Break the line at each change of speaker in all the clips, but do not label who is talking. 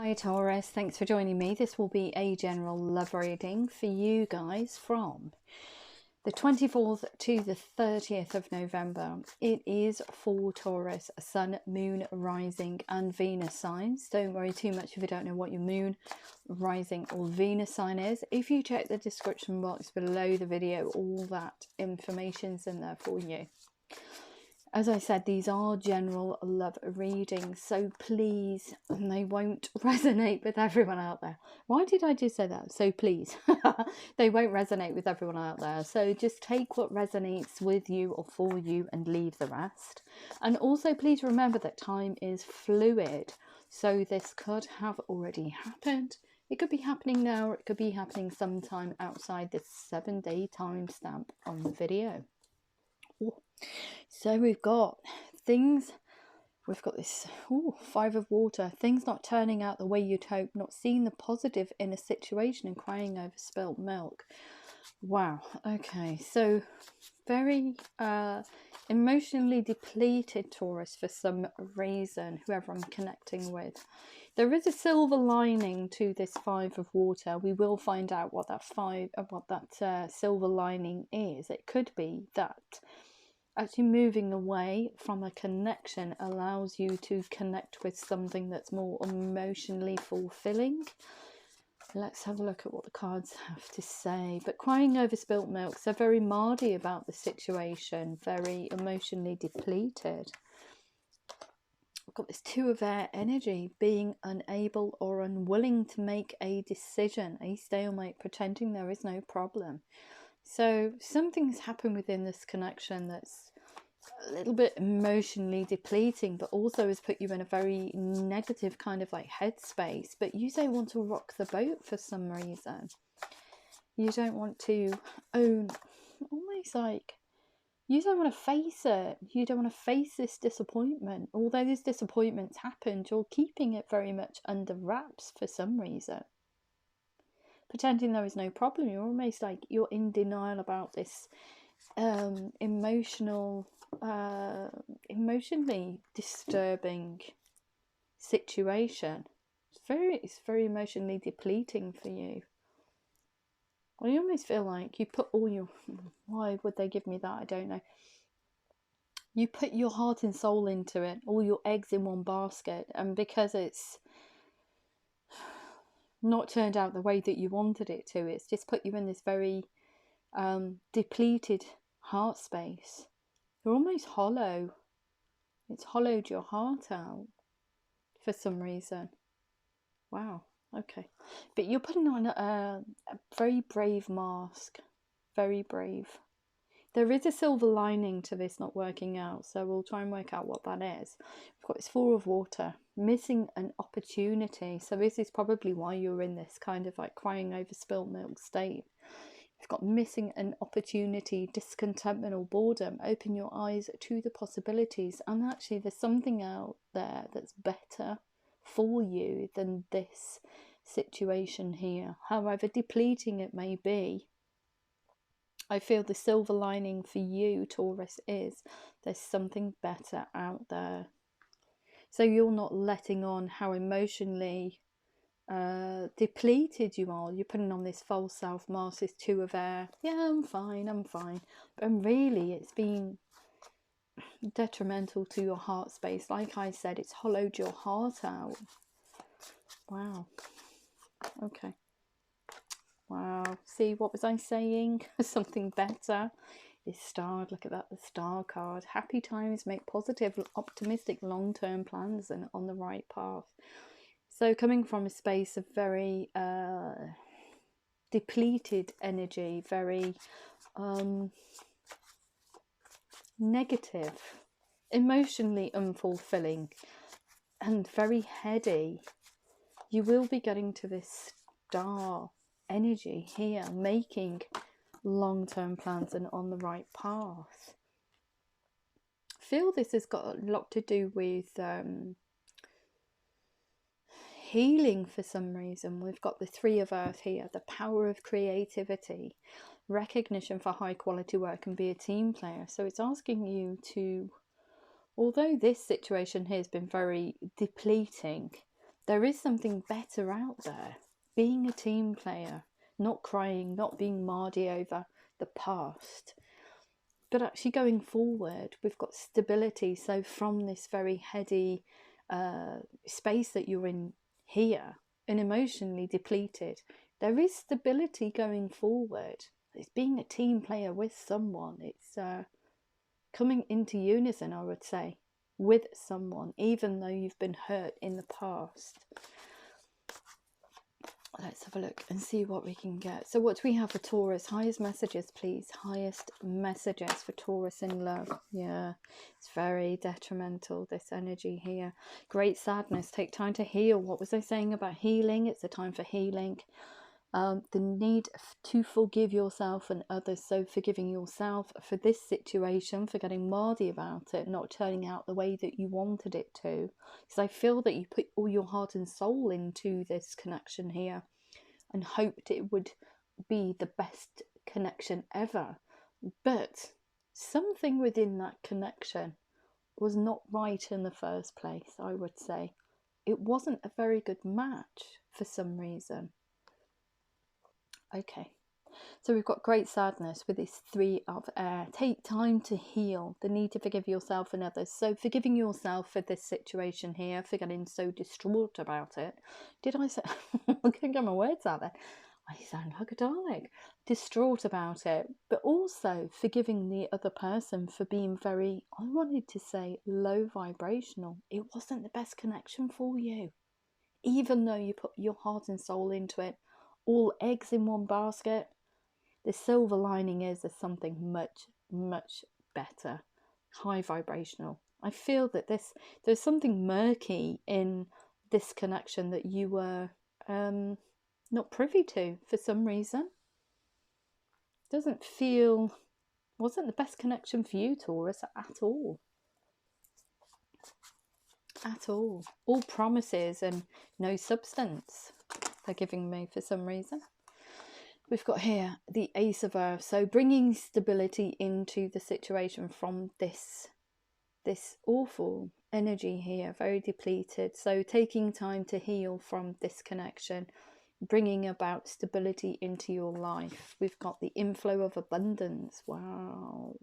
Hi Taurus, thanks for joining me. This will be a general love reading for you guys from the 24th to the 30th of November. It is for Taurus, Sun, Moon, Rising and Venus signs. Don't worry too much if you don't know what your Moon, Rising or Venus sign is. If you check the description box below the video, all that information's in there for you. As I said, these are general love readings, so please, they won't resonate with everyone out there. Why did I just say that? So please, they won't resonate with everyone out there. So just take what resonates with you or for you and leave the rest. And also please remember that time is fluid. So this could have already happened. It could be happening now, or it could be happening sometime outside the 7-day timestamp on the video. Ooh. So we've got this Five of Water, things not turning out the way you'd hope, not seeing the positive in a situation and crying over spilt milk. Wow, okay, so very emotionally depleted Taurus for some reason, whoever I'm connecting with. There is a silver lining to this Five of Water. We will find out what that silver lining is. It could be that actually moving away from a connection allows you to connect with something that's more emotionally fulfilling. Let's have a look at what the cards have to say. But crying over spilt milk, so very mardy about the situation, very emotionally depleted. I've got this Two of Air energy, being unable or unwilling to make a decision, a stalemate, pretending there is no problem. So something's happened within this connection that's a little bit emotionally depleting, but also has put you in a very negative kind of like headspace. But you don't want to rock the boat for some reason. You don't want to own, almost like, you don't want to face it. You don't want to face this disappointment. Although this disappointment's happened, you're keeping it very much under wraps for some reason. Pretending there is no problem. You're almost like you're in denial about this emotionally disturbing situation. It's very emotionally depleting for you. I almost feel like you put all your, why would they give me that? I don't know. You put your heart and soul into it, all your eggs in one basket, and because it's not turned out the way that you wanted it to, it's just put you in this very depleted heart space. You're almost hollow. It's hollowed your heart out for some reason. Wow, okay. But you're putting on a very brave mask. Very brave. There is a silver lining to this not working out, so we'll try and work out what that is. We've got this Four of Water, missing an opportunity. So this is probably why you're in this kind of like crying over spilt milk state. You've got missing an opportunity, discontentment or boredom. Open your eyes to the possibilities. And actually there's something out there that's better for you than this situation here. However depleting it may be, I feel the silver lining for you, Taurus, is there's something better out there. So you're not letting on how emotionally depleted you are. You're putting on this false self mask, this Two of Air. Yeah, I'm fine. But really, it's been detrimental to your heart space. Like I said, it's hollowed your heart out. Wow. Okay. Wow. See, what was I saying? Something better. This star, look at that, the Star card. Happy times make positive, optimistic, long-term plans and on the right path. So coming from a space of very depleted energy, very negative, emotionally unfulfilling and very heady, you will be getting to this Star energy here, making long-term plans and on the right path. I feel this has got a lot to do with healing for some reason. We've got the Three of Earth here, the power of creativity, recognition for high quality work and be a team player. So it's asking you to, although this situation here has been very depleting, There is something better out there. Being a team player, not crying, not being mardy over the past, but actually going forward, we've got stability. So from this very heady space that you're in here, and emotionally depleted, there is stability going forward. It's being a team player with someone. It's coming into unison, I would say, with someone, even though you've been hurt in the past. Let's have a look and see what we can get. So what do we have for Taurus? Highest messages, please. Highest messages for Taurus in love. Yeah, it's very detrimental, this energy here. Great sadness. Take time to heal. What was I saying about healing? It's a time for healing. The need to forgive yourself and others. So forgiving yourself for this situation, for getting mardy about it, not turning out the way that you wanted it to. Because I feel that you put all your heart and soul into this connection here and hoped it would be the best connection ever. But something within that connection was not right in the first place, I would say. It wasn't a very good match for some reason. Okay, so we've got great sadness with this 3 of air. Take time to heal. The need to forgive yourself and others. So forgiving yourself for this situation here, for getting so distraught about it. Did I say? I couldn't get my words out there. I sound like a Dalek. Distraught about it, but also forgiving the other person for being very, I wanted to say, low vibrational. It wasn't the best connection for you, even though you put your heart and soul into it. All eggs in one basket. The silver lining is there's something much, much better. High vibrational. I feel that there's something murky in this connection that you were not privy to for some reason. Doesn't feel, wasn't the best connection for you, Taurus, at all. At all. All promises and no substance they're giving me for some reason. We've got here the Ace of Earth. So bringing stability into the situation from this awful energy here, very depleted. So taking time to heal from this connection, bringing about stability into your life. We've got the inflow of abundance. Wow.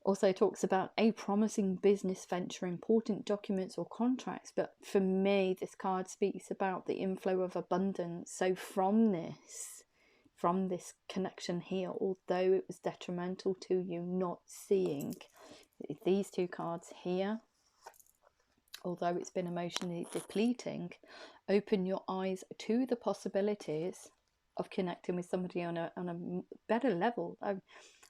Also talks about a promising business venture, important documents or contracts. But for me, this card speaks about the inflow of abundance. So from this connection here, although it was detrimental to you not seeing these 2 cards here, although it's been emotionally depleting, open your eyes to the possibilities of connecting with somebody on a better level.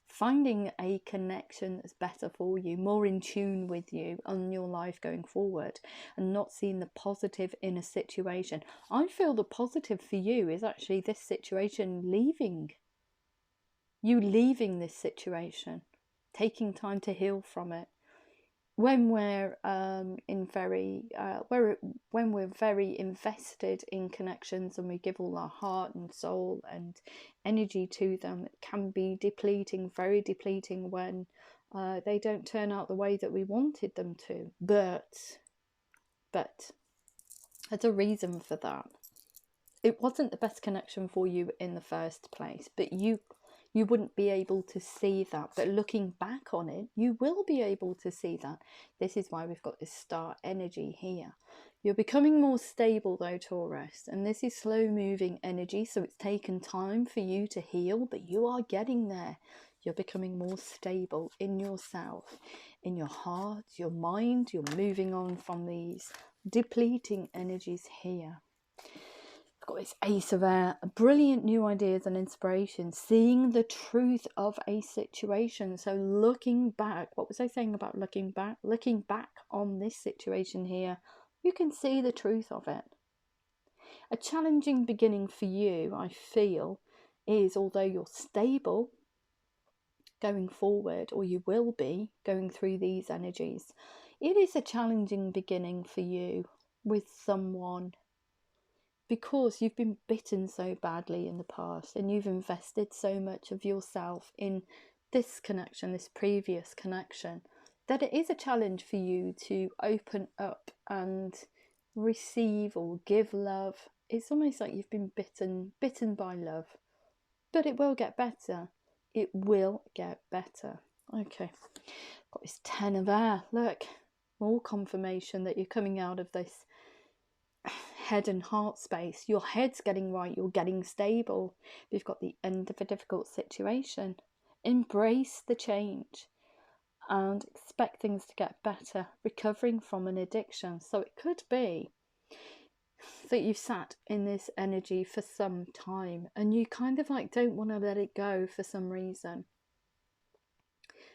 Finding a connection that's better for you, more in tune with you on your life going forward, and not seeing the positive in a situation. I feel the positive for you is actually this situation leaving. You leaving this situation, taking time to heal from it. When we're when we're very invested in connections and we give all our heart and soul and energy to them, it can be depleting, very depleting when they don't turn out the way that we wanted them to. But there's a reason for that. It wasn't the best connection for you in the first place, but you wouldn't be able to see that. But looking back on it, you will be able to see that. This is why we've got this star energy here. You're becoming more stable though, Taurus, and this is slow moving energy, so it's taken time for you to heal, but you are getting there. You're becoming more stable in yourself, in your heart, your mind. You're moving on from these depleting energies here. Got this Ace of Air, brilliant new ideas and inspiration, seeing the truth of a situation. So looking back, what was I saying about looking back? Looking back on this situation here, you can see the truth of it. A challenging beginning for you, I feel, is although you're stable going forward, or you will be going through these energies, it is a challenging beginning for you with someone, because you've been bitten so badly in the past and you've invested so much of yourself in this connection, this previous connection, that it is a challenge for you to open up and receive or give love. It's almost like you've been bitten by love. But it will get better. It will get better. Okay. Got this 10 of air. Look, more confirmation that you're coming out of this head and heart space. Your head's getting right. You're getting stable. We've got the end of a difficult situation. Embrace the change and expect things to get better. Recovering from an addiction. So it could be that you've sat in this energy for some time and you kind of like don't want to let it go for some reason.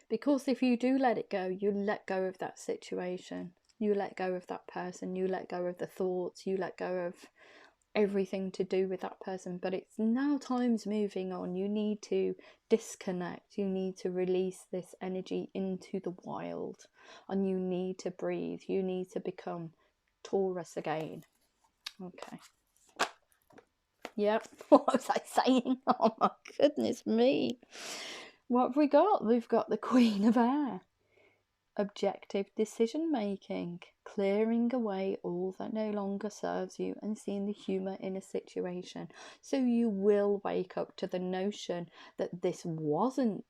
Because if you do let it go, you let go of that situation. You let go of that person. You let go of the thoughts. You let go of everything to do with that person. But it's now time's moving on. You need to disconnect. You need to release this energy into the wild. And you need to breathe. You need to become Taurus again. Okay. Yep. What was I saying? Oh my goodness me. What have we got? We've got the Queen of Air. Objective decision making, clearing away all that no longer serves you and seeing the humour in a situation. So you will wake up to the notion that this wasn't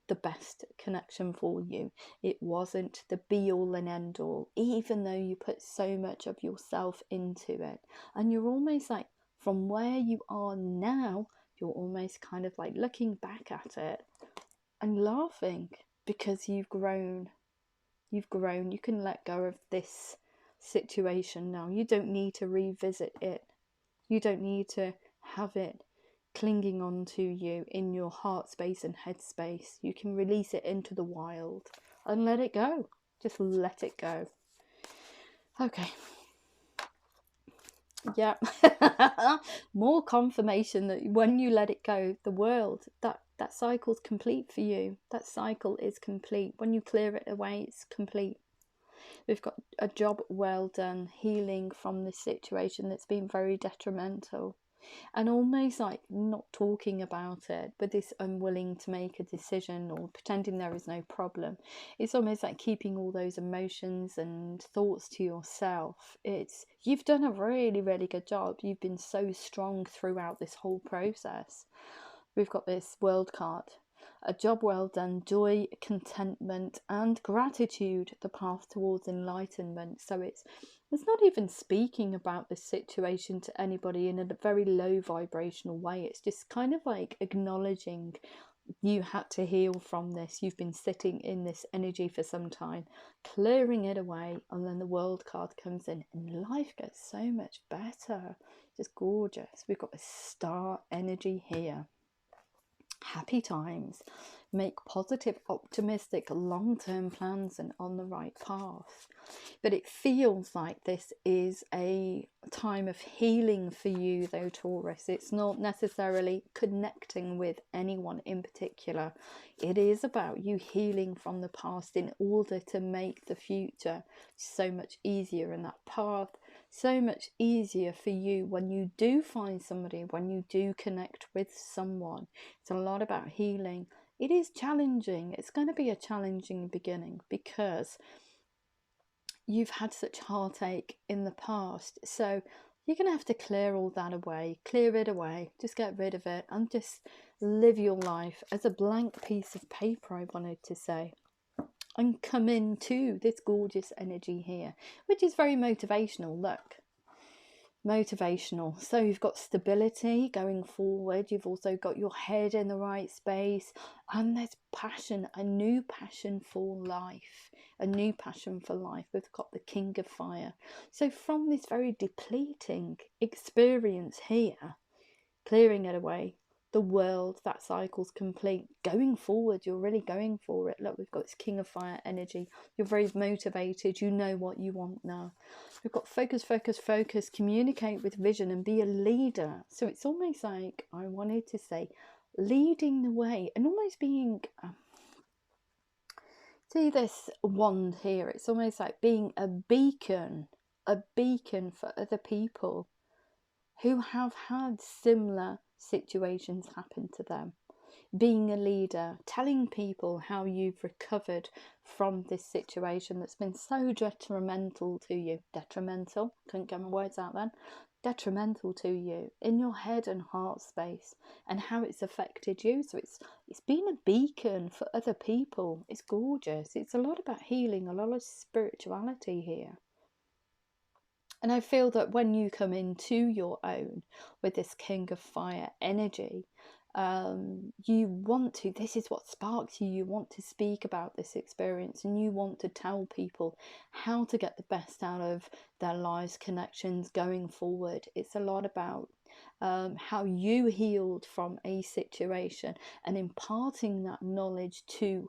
the best connection for you. It wasn't the be all and end all, even though you put so much of yourself into it. And you're almost like, from where you are now, you're almost kind of like looking back at it and laughing because you've grown. You've grown. You can let go of this situation now. You don't need to revisit it. You don't need to have it clinging on to you in your heart space and head space. You can release it into the wild and let it go. Just let it go. Okay. Yeah. More confirmation that when you let it go, the world, that cycle's complete for you. That cycle is complete. When you clear it away, it's complete. We've got a job well done, healing from this situation that's been very detrimental. And almost like not talking about it, but this unwilling to make a decision or pretending there is no problem. It's almost like keeping all those emotions and thoughts to yourself. You've done a really, really good job. You've been so strong throughout this whole process. We've got this World card. A job well done, joy, contentment and gratitude, the path towards enlightenment. So it's not even speaking about this situation to anybody in a very low vibrational way. It's just kind of like acknowledging you had to heal from this. You've been sitting in this energy for some time, clearing it away, and then the World card comes in and life gets so much better. Just gorgeous. We've got this star energy here. Happy times. Make positive, optimistic, long-term plans and on the right path. But it feels like this is a time of healing for you though, Taurus. It's not necessarily connecting with anyone in particular. It is about you healing from the past in order to make the future so much easier, and that path so much easier for you when you do find somebody, when you do connect with someone. It's a lot about healing. It is challenging. It's going to be a challenging beginning because you've had such heartache in the past. So you're going to have to clear all that away, clear it away, just get rid of it and just live your life as a blank piece of paper, I wanted to say. And come into this gorgeous energy here, which is very motivational. Look, motivational. So you've got stability going forward. You've also got your head in the right space, and there's passion, a new passion for life, a new passion for life. We've got the King of Fire. So from this very depleting experience here, clearing it away, the world, that cycle's complete. Going forward, you're really going for it. Look, we've got this King of Fire energy. You're very motivated. You know what you want now. We've got focus, focus, focus. Communicate with vision and be a leader. So it's almost like, I wanted to say, leading the way and almost being... see this wand here? It's almost like being a beacon for other people who have had similar situations happen to them. being a leader, telling people how you've recovered from this situation that's been so detrimental to you. Detrimental, couldn't get my words out then. Detrimental to you in your head and heart space, and how it's affected you. So it's been a beacon for other people. It's gorgeous. It's a lot about healing, a lot of spirituality here. And I feel that when you come into your own with this King of Fire energy, you want to, this is what sparks you, you want to speak about this experience, and you want to tell people how to get the best out of their lives, connections going forward. It's a lot about how you healed from a situation and imparting that knowledge to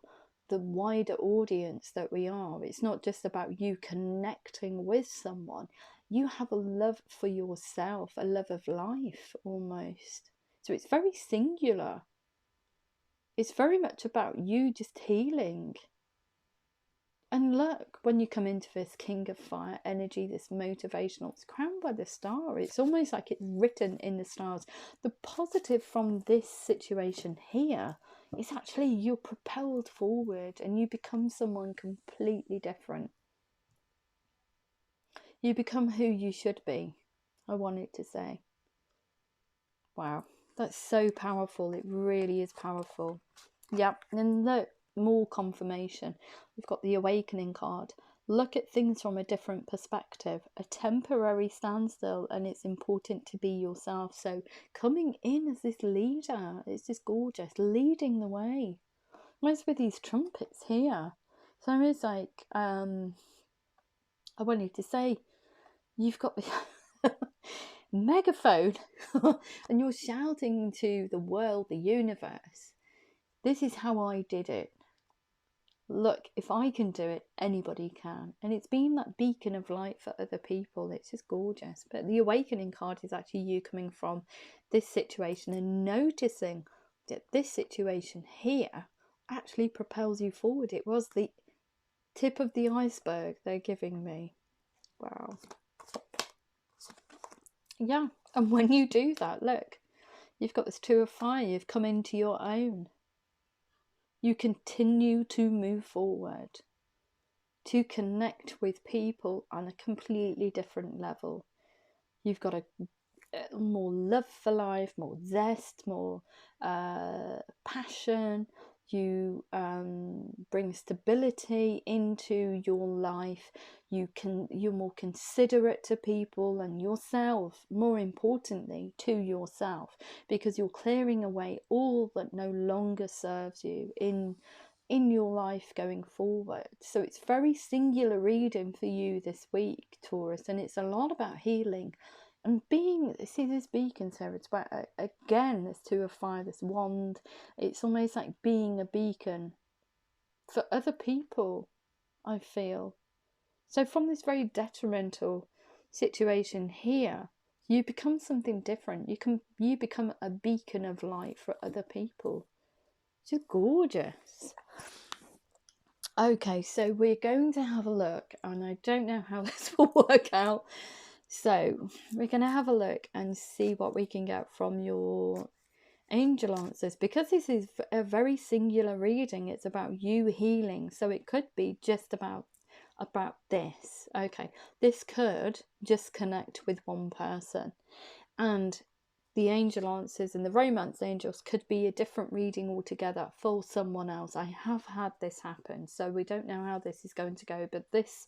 the wider audience that we are. It's not just about you connecting with someone. You have a love for yourself, a love of life almost. So it's very singular. It's very much about you just healing. And look, when you come into this King of Fire energy, this motivational, it's crowned by the star. It's almost like it's written in the stars. The positive from this situation here is actually you're propelled forward and you become someone completely different. You become who you should be, I wanted to say. Wow, that's so powerful. It really is powerful. Yep, and look, more confirmation. We've got the Awakening card. Look at things from a different perspective. A temporary standstill, and it's important to be yourself. So coming in as this leader, it's just gorgeous, leading the way. Whereas with these trumpets here, so it's like, I wanted to say, you've got the megaphone and you're shouting to the world, the universe, this is how I did it. Look, if I can do it, anybody can. And it's been that beacon of light for other people. It's just gorgeous. But the Awakening card is actually you coming from this situation and noticing that this situation here actually propels you forward. It was the tip of the iceberg they're giving me. Wow. Yeah, and when you do that, look, you've got this Two of Fire, you've come into your own. You continue to move forward, to connect with people on a completely different level. You've got a more love for life, more zest, more passion. You bring stability into your life. You're more considerate to people and yourself, more importantly to yourself, because you're clearing away all that no longer serves you in your life going forward. So it's very singular reading for you this week, Taurus, and it's a lot about healing and being, see this beacon here, it's about, again, this Two of Fire, this wand. It's almost like being a beacon for other people, I feel. So from this very detrimental situation here, you become something different. You become a beacon of light for other people. It's just gorgeous. Okay, so we're going to have a look, and I don't know how this will work out. So we're going to have a look and see what we can get from your angel answers, because this is a very singular reading. It's about you healing, so it could be just about this. Okay, this could just connect with one person, and the angel answers and the romance angels could be a different reading altogether for someone else. I have had this happen, so we don't know how this is going to go, but this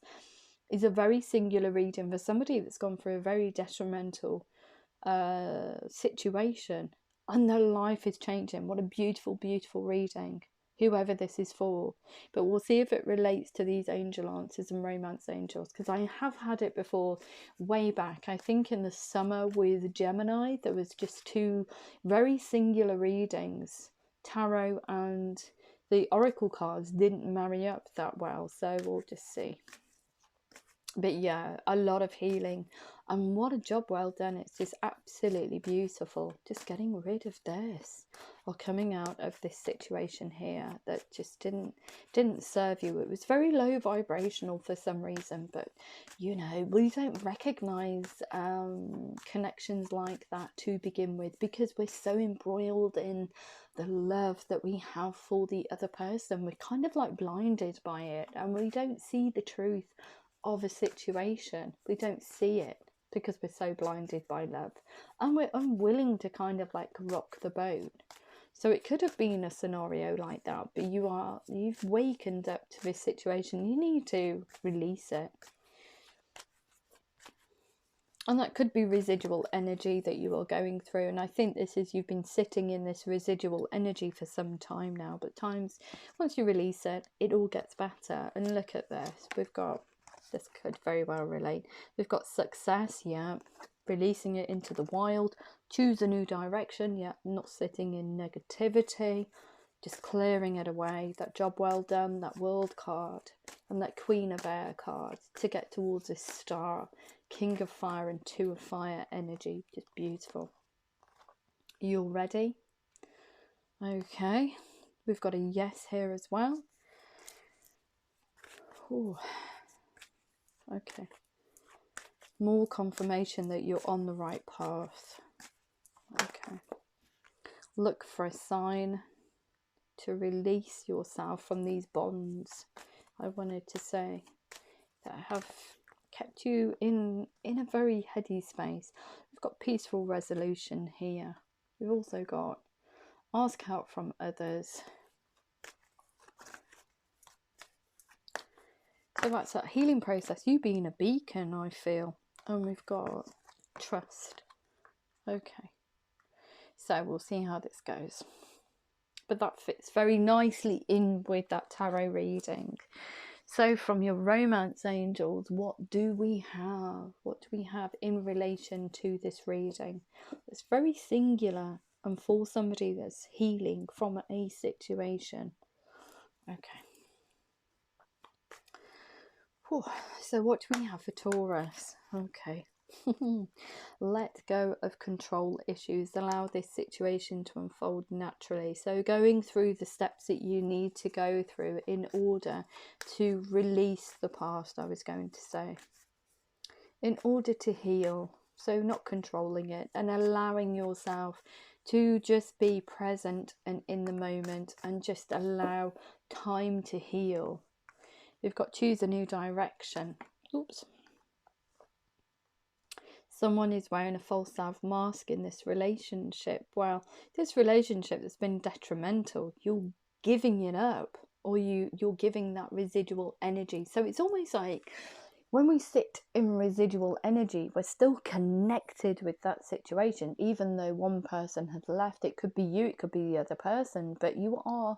is a very singular reading for somebody that's gone through a very detrimental situation and their life is changing. What a beautiful, beautiful reading, whoever this is for. But we'll see if it relates to these angel answers and romance angels, because I have had it before way back. I think in the summer with Gemini, there was just two very singular readings. Tarot and the oracle cards didn't marry up that well, so we'll just see. But yeah, a lot of healing, and what a job well done. It's just absolutely beautiful, just getting rid of this, or coming out of this situation here that just didn't serve you. It was very low vibrational for some reason, but you know, we don't recognize connections like that to begin with, because we're so embroiled in the love that we have for the other person. We're kind of like blinded by it, and we don't see the truth of a situation. We don't see it because we're so blinded by love, and we're unwilling to kind of like rock the boat. So it could have been a scenario like that, but you've wakened up to this situation. You need to release it. And that could be residual energy that you are going through. And I think this is, you've been sitting in this residual energy for some time now. But times, once you release it, it all gets better. And look at this. We've got, this could very well relate. We've got success, yeah. Releasing it into the wild. Choose a new direction, yeah. Not sitting in negativity. Just clearing it away. That job well done, that world card. And that Queen of Air card. To get towards this star. King of Fire and Two of Fire energy. Just beautiful. You all ready? Okay. We've got a yes here as well. Ooh. Okay. More confirmation that you're on the right path. Okay. Look for a sign to release yourself from these bonds. I wanted to say that have kept you in a very heady space. We've got peaceful resolution here. We've also got ask help from others. So that's that healing process. You being a beacon, I feel. And we've got trust. Okay. So we'll see how this goes. But that fits very nicely in with that tarot reading. So from your romance angels, what do we have? What do we have in relation to this reading? It's very singular and for somebody that's healing from a situation. Okay. Whew. So what do we have for Taurus? Okay. Let go of control issues. Allow this situation to unfold naturally. So going through the steps that you need to go through in order to release the past, I was going to say. In order to heal. So not controlling it and allowing yourself to just be present and in the moment and just allow time to heal. We've got choose a new direction. Oops. Someone is wearing a false self mask in this relationship. Well, this relationship that's been detrimental, you're giving it up, or you're giving that residual energy. So it's almost like when we sit in residual energy, we're still connected with that situation, even though one person has left. It could be you, it could be the other person, but you are,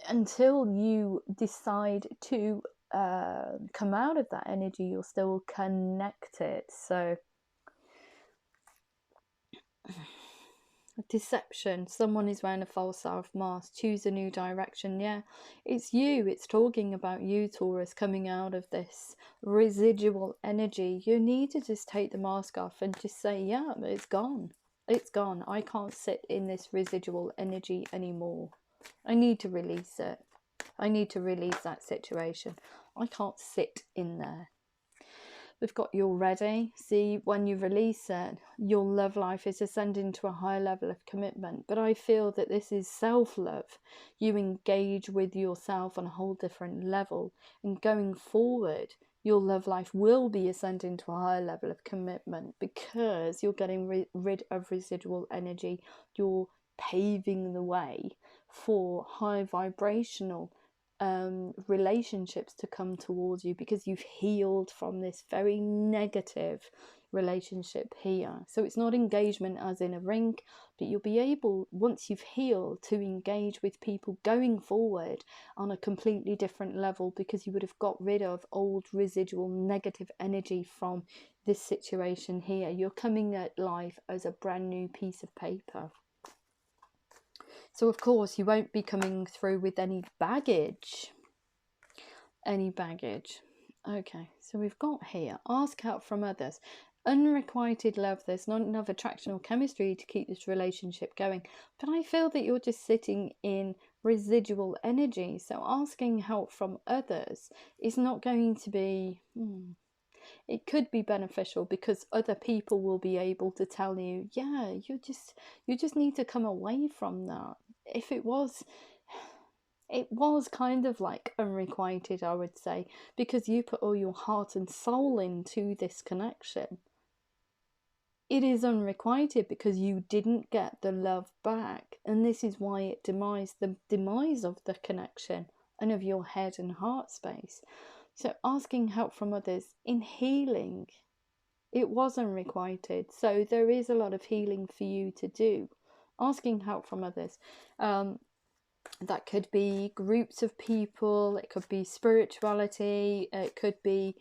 until you decide to come out of that energy, you're still connected. So deception, someone is wearing a false self mask, choose a new direction. Yeah, it's you, it's talking about you, Taurus, coming out of this residual energy. You need to just take the mask off and just say, yeah, it's gone, it's gone. I can't sit in this residual energy anymore. I need to release it. I need to release that situation. I can't sit in there. We've got you're ready. See, when you release it, your love life is ascending to a higher level of commitment. But I feel that this is self-love. You engage with yourself on a whole different level. And going forward, your love life will be ascending to a higher level of commitment because you're getting rid of residual energy. You're paving the way for high vibrational relationships to come towards you because you've healed from this very negative relationship here. So it's not engagement as in a ring, but you'll be able, once you've healed, to engage with people going forward on a completely different level because you would have got rid of old residual negative energy from this situation here. You're coming at life as a brand new piece of paper. So, of course, you won't be coming through with any baggage. Okay, so we've got here, ask help from others. Unrequited love, there's not enough attraction or chemistry to keep this relationship going. But I feel that you're just sitting in residual energy. So asking help from others is not going to be... It could be beneficial because other people will be able to tell you, yeah, you just need to come away from that. If it was kind of like unrequited, I would say, because you put all your heart and soul into this connection. It is unrequited because you didn't get the love back, and this is why it the demise of the connection and of your head and heart space. So asking help from others in healing, it was unrequited. So there is a lot of healing for you to do. Asking help from others. That could be groups of people, it could be spirituality, it could be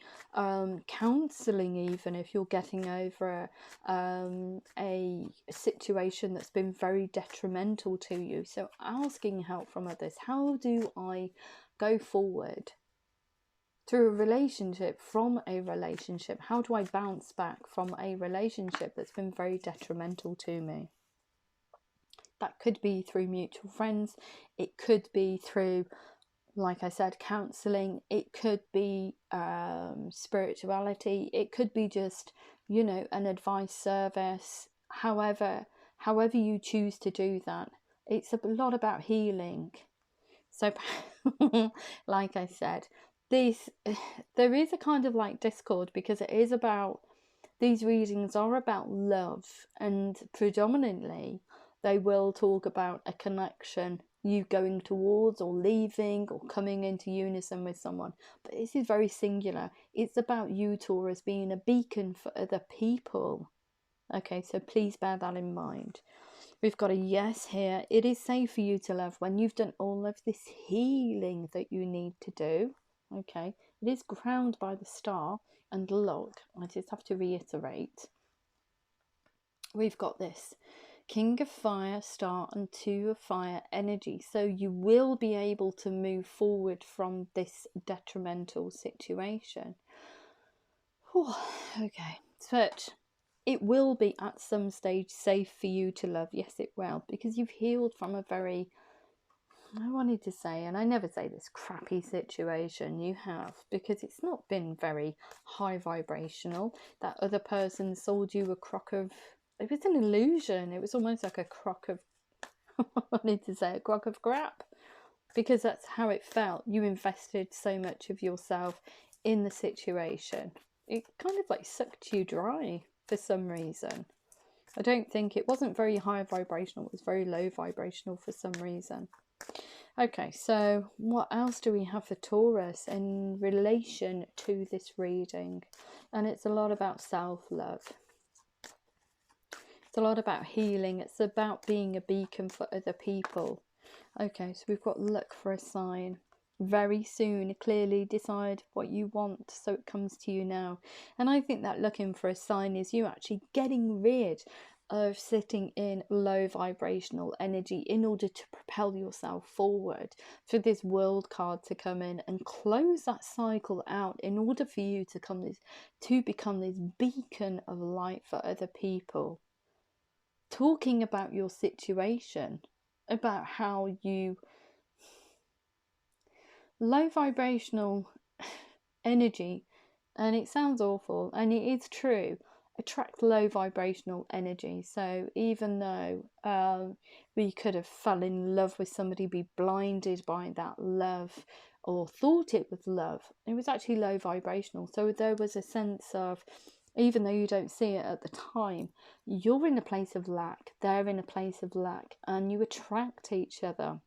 counselling, even if you're getting over a situation that's been very detrimental to you. So asking help from others. How do I go forward through a relationship, from a relationship? How do I bounce back from a relationship that's been very detrimental to me? That could be through mutual friends. It could be through, like I said, counselling. It could be spirituality. It could be just, an advice service. However you choose to do that, it's a lot about healing. So, like I said, there is a kind of like discord, because it is about, these readings are about love, and predominantly they will talk about a connection, you going towards or leaving or coming into unison with someone. But this is very singular. It's about you, Taurus, being a beacon for other people. Okay, so please bear that in mind. We've got a yes here. It is safe for you to love when you've done all of this healing that you need to do. Okay, it is crowned by the star. And look, I just have to reiterate, we've got this King of Fire, Star, and Two of Fire energy. So you will be able to move forward from this detrimental situation. Whew, okay, but it will be at some stage safe for you to love. Yes, it will, because you've healed from a very, I wanted to say, and I never say this, crappy situation. You have, because it's not been very high vibrational. That other person sold you a crock of, it was an illusion. It was almost like a crock of, I wanted to say a crock of crap, because that's how it felt. You invested so much of yourself in the situation. It kind of like sucked you dry for some reason. I don't think, it wasn't very high vibrational, it was very low vibrational for some reason. Okay, so what else do we have for Taurus in relation to this reading? And it's a lot about self-love. It's a lot about healing. It's about being a beacon for other people. Okay, so we've got look for a sign. Very soon, clearly decide what you want so it comes to you now. And I think that looking for a sign is you actually getting rid of sitting in low vibrational energy in order to propel yourself forward, for this World card to come in and close that cycle out, in order for you to become this beacon of light for other people. Talking about your situation, about how you, low vibrational energy, and it sounds awful, and it is true, attract low vibrational energy. So even though we could have fell in love with somebody, be blinded by that love, or thought it was love, it was actually low vibrational. So there was a sense of, even though you don't see it at the time, you're in a place of lack, they're in a place of lack, and you attract each other.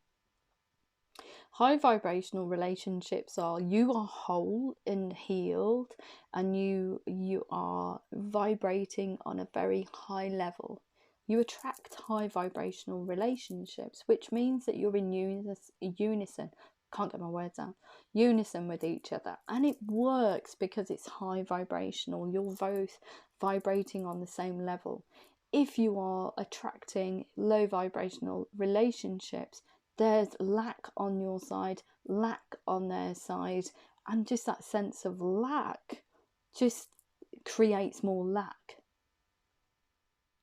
High vibrational relationships are, you are whole and healed, and you are vibrating on a very high level. You attract high vibrational relationships, which means that you're in unison, can't get my words out, unison with each other. And it works because it's high vibrational. You're both vibrating on the same level. If you are attracting low vibrational relationships, there's lack on your side, lack on their side, And just that sense of lack just creates more lack.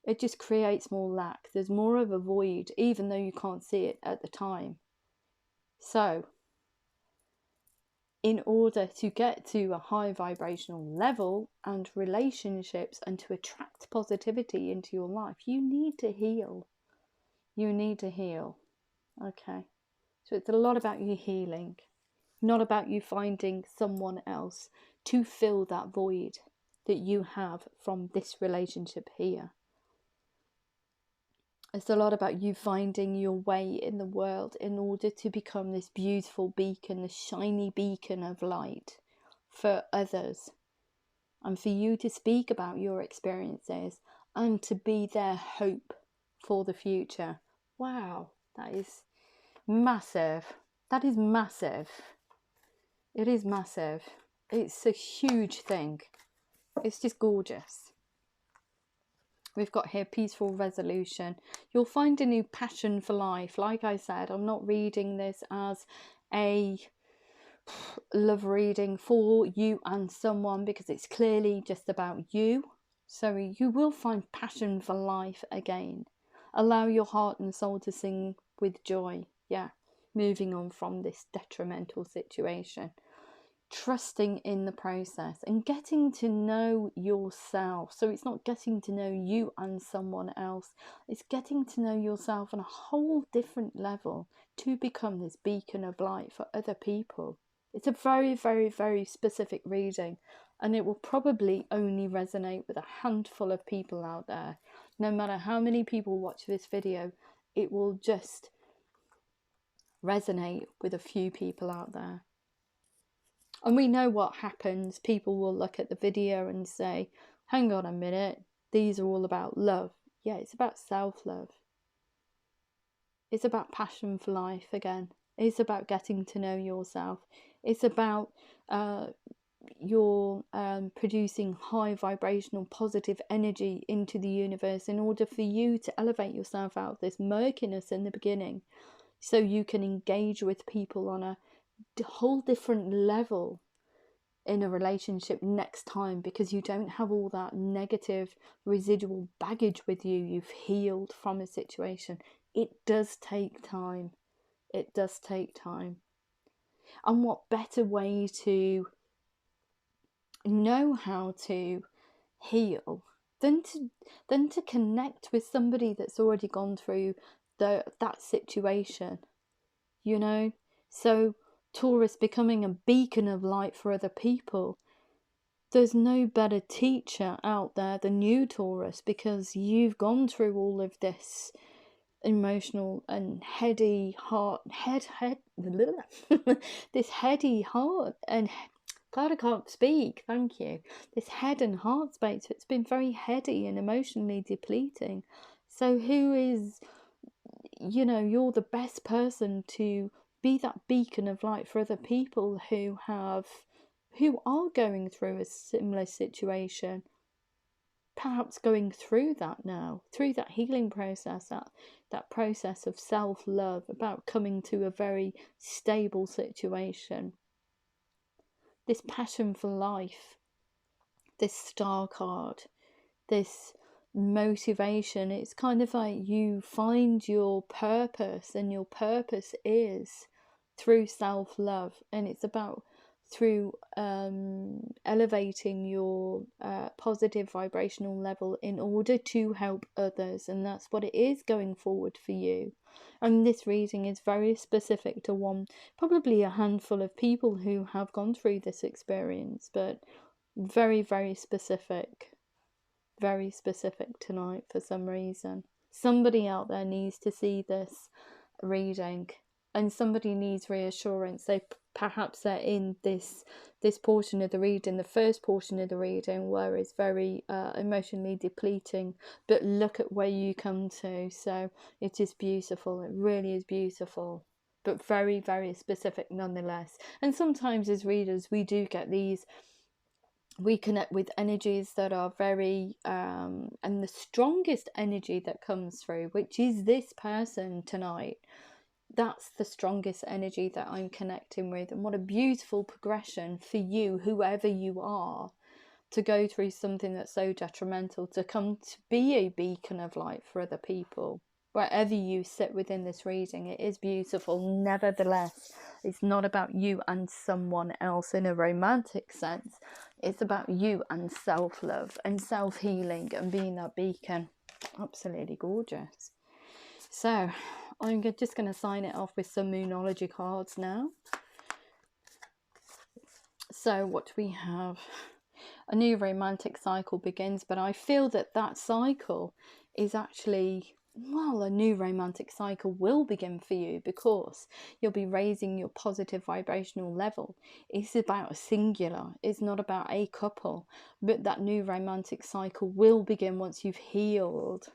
It just creates more lack. There's more of a void, even though you can't see it at the time. So, in order to get to a high vibrational level and relationships and to attract positivity into your life, you need to heal. You need to heal. Okay. So it's a lot about you healing, not about you finding someone else to fill that void that you have from this relationship here. It's a lot about you finding your way in the world in order to become this beautiful beacon, this shiny beacon of light for others. And for you to speak about your experiences and to be their hope for the future. Wow, that is massive. That is massive. It is massive. It's a huge thing. It's just gorgeous. We've got here peaceful resolution. You'll find a new passion for life. Like I said, I'm not reading this as a love reading for you and someone, because it's clearly just about you. So you will find passion for life again. Allow your heart and soul to sing with joy. Yeah, moving on from this detrimental situation. Trusting in the process and getting to know yourself. So it's not getting to know you and someone else, it's getting to know yourself on a whole different level to become this beacon of light for other people. It's a very, very, very specific reading, and it will probably only resonate with a handful of people out there. No matter how many people watch this video, it will just resonate with a few people out there. And we know what happens. People will look at the video and say, hang on a minute, these are all about love. Yeah, it's about self-love. It's about passion for life again. It's about getting to know yourself. It's about your producing high vibrational positive energy into the universe in order for you to elevate yourself out of this murkiness in the beginning, so you can engage with people on a whole different level in a relationship next time, because you don't have all that negative residual baggage with you. You've healed from a situation. It does take time. It does take time. And what better way to know how to heal than to connect with somebody that's already gone through that situation, you know? So Taurus, becoming a beacon of light for other people. There's no better teacher out there than you, Taurus, because you've gone through all of this emotional and heady heart, this heady heart, and God, I can't speak, thank you. This head and heart space, it's been very heady and emotionally depleting. So who is, you know, you're the best person to be that beacon of light for other people who are going through a similar situation, perhaps going through that now, through that healing process, that process of self-love, about coming to a very stable situation. This passion for life, this star card, this motivation, it's kind of like you find your purpose, and your purpose is through self-love, and it's about through elevating your positive vibrational level in order to help others, and that's what it is going forward for you. And this reading is very specific to probably a handful of people who have gone through this experience, but very, very specific tonight for some reason. Somebody out there needs to see this reading, and somebody needs reassurance. Perhaps they're in this portion of the reading, the first portion of the reading, where it's very emotionally depleting, but look at where you come to. So it is beautiful. It really is beautiful, but very, very specific nonetheless. And sometimes as readers, we do get these, we connect with energies that are very and the strongest energy that comes through, which is this person tonight, that's the strongest energy that I'm connecting with. And what a beautiful progression for you, whoever you are, to go through something that's so detrimental, to come to be a beacon of light for other people. Wherever you sit within this reading, it is beautiful. Nevertheless, it's not about you and someone else in a romantic sense. It's about you and self-love and self-healing and being that beacon. Absolutely gorgeous. So I'm just going to sign it off with some Moonology cards now. So what do we have? A new romantic cycle begins, but I feel that that cycle is actually, well, a new romantic cycle will begin for you because you'll be raising your positive vibrational level. It's about a singular, it's not about a couple, but that new romantic cycle will begin once you've healed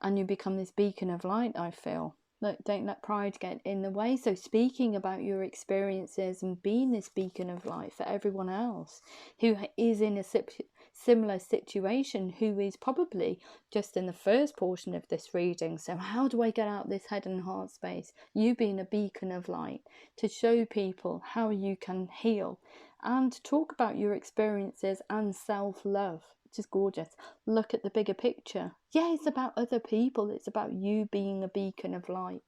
and you become this beacon of light, I feel. Look, don't let pride get in the way. So speaking about your experiences and being this beacon of light for everyone else who is in a similar situation, who is probably just in the first portion of this reading. So how do I get out this head and heart space? You being a beacon of light to show people how you can heal and talk about your experiences and self-love. Just gorgeous. Look at the bigger picture. Yeah, it's about other people. It's about you being a beacon of light.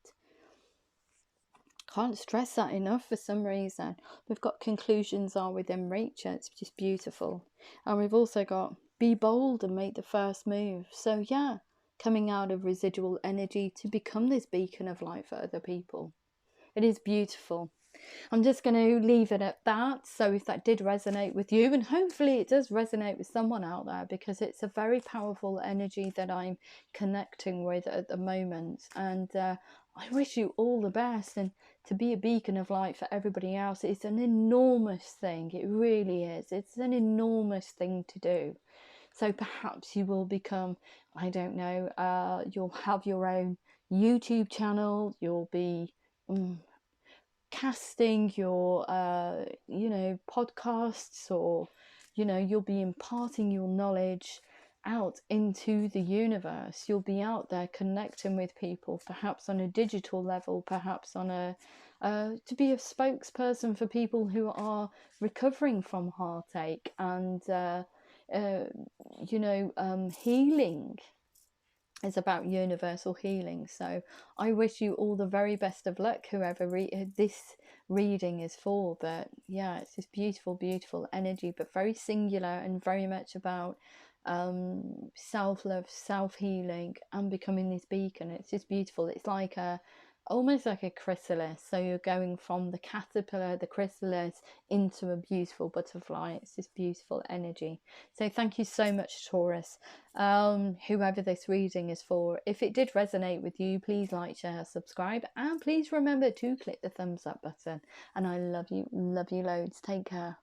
Can't stress that enough for some reason. We've got conclusions are within reach. It's just beautiful. And we've also got be bold and make the first move. So yeah, coming out of residual energy to become this beacon of light for other people. It is beautiful. I'm just going to leave it at that. So if that did resonate with you, and hopefully it does resonate with someone out there, because it's a very powerful energy that I'm connecting with at the moment. And I wish you all the best. And to be a beacon of light for everybody else, it's an enormous thing. It really is. It's an enormous thing to do. So perhaps you will become, I don't know, you'll have your own YouTube channel. You'll be casting your podcasts, or you'll be imparting your knowledge out into the universe. You'll be out there connecting with people, perhaps on a digital level, perhaps on a to be a spokesperson for people who are recovering from heartache and healing. Is about universal healing. So I wish you all the very best of luck, whoever this reading is for. But yeah, it's this beautiful energy, but very singular and very much about self-love, self-healing, and becoming this beacon. It's just beautiful. It's like almost like a chrysalis. So you're going from the caterpillar, the chrysalis, into a beautiful butterfly. It's this beautiful energy. So thank you so much, Taurus, whoever this reading is for. If it did resonate with you, please like, share, subscribe, and please remember to click the thumbs up button. And I love you loads. Take care.